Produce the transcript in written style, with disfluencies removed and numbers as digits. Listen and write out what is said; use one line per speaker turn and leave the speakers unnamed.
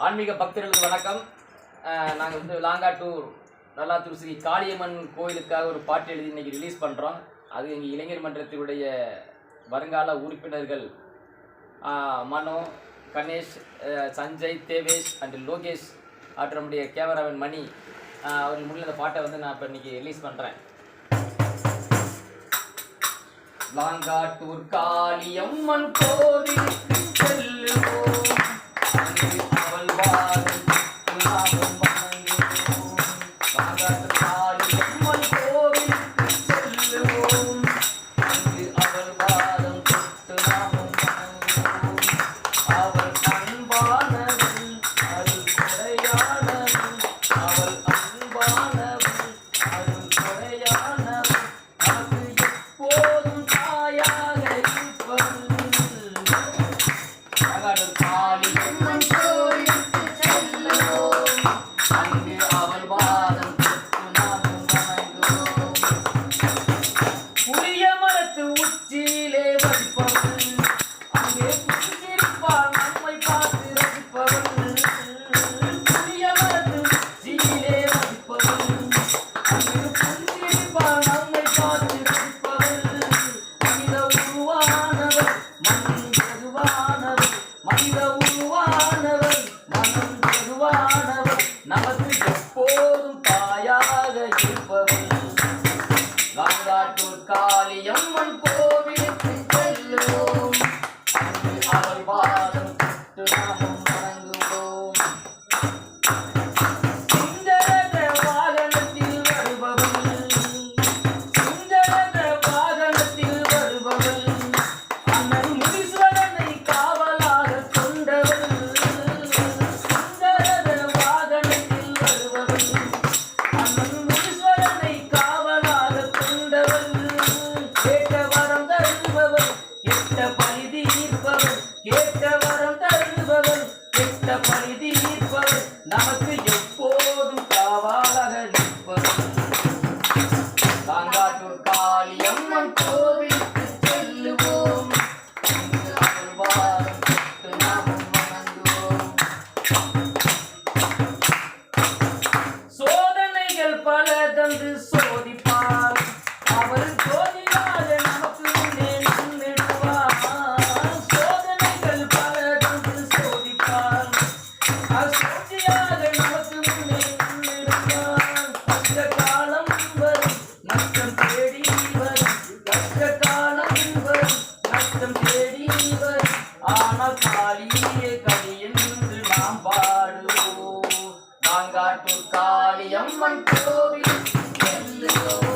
ஆன்மீக பக்தர்களுக்கு வணக்கம். நாங்கள் லாங்காட்டூர் நல்லாத்தூர் ஸ்ரீ காளியம்மன் கோயிலுக்காக ஒரு பாட்டு எழுதி இன்றைக்கி ரிலீஸ் பண்ணுறோம். அது எங்கள் இளைஞர் மன்றத்தினுடைய வருங்கால உறுப்பினர்கள் மனோ, கணேஷ், சஞ்சய், தேவேஷ் அண்ட் லோகேஷ் மற்றும் நம்முடைய கேமராமேன் மணி அவர்கள் முன்னில் அந்த பாட்டை நான் இப்போ இன்றைக்கி ரிலீஸ் பண்ணுறேன். லாங்காட்டூர் காளியம்மன் கோவிலுக்கு செல்லுவோம், அவள் வாழும் நாமும் வணங்குவோம். லாங்காட்டூர் காளியம்மன் கோவிலுக்கு செல்லுவோம், அங்கு அவள் வாழும் தொட்டு நாமும் வணங்குவோம். அவள் அன்பானவள், அருள் கொடையானவள், அவள் அன்பானவள், அருள் கொடையானவள், நமக்கு எப்போதும் தாயாக இருப்பவள். லாங்காட்டூர் காளியம்மன் கோவிலுக்கு செல்லுவோம், அங்கு அவள் வாழும் தொட்டு நாமும் வணங்குவோம். புளிய மரத்து உச்சியிலே வசிப்பவள், அங்கே புசிச்சிருப்பாள் நம்மை பார்த்து ரசிப்பவள். புளிய மரத்து உச்சியிலே வசிப்பவள், அங்கே புசிச்சிருப்பாள் நம்மை பார்த்து ரசிப்பவள். மனித உருவானவள், மனம் பொதுவானவள், மனித உருவானவள், மனம் பொதுவானவள், நமக்கு எப்போதும் தாயாக இருப்பவள். லாங்காட்டூர் காளியம்மன் கோவிலுக்கு செல்லுவோம், அங்கு அவள் பாதம் தொட்டு நாமும் வணங்குவோம். சிங்கரத வாகனத்தில் வருபவள், சிங்கரத வாகனத்தில் வருபவள், அண்ணன் முனீஸ்வரனை காவலாக கொண்டவள். சிங்கரத வாகனத்தில் வருபவள், அண்ணன் முனீஸ்வரனை காவலாக கொண்டவள். கேட்ட வரம் தருபவள், கெட்ட பழி தீர்ப்பவள், கேட்ட வரம் தருபவள், கெட்ட பழி தீர்ப்பவள், நமக்கு எப்போதும் காவலாக நிற்பவள். லாங்காட்டூர் காளியம்மன் கோவிலுக்கு செல்லுவோம், அங்கு அவள் வாழும் தொட்டு நாமும் வணங்குவோம். சோதனைகள் பல தந்து சோதிப்பார், அவள் ஜோதியாக நமக்கு முன்னே நின்றிடுவார். சோதனைகள் பல தந்து சோதிப்பார், அசோதியாக நமக்கு முன்னே நின்றிடுவார். கஷ்ட காலம் வரும், நஷ்டம் தேடி வரும், கஷ்ட காலம் வரும், நஷ்டம் தேடி வரும். ஆனால் காளியே கடி என்று நாம் பாடுவோம். லாங்காட்டூர் காளியம்மன் கோவிலுக்கு செல்லுவோம்.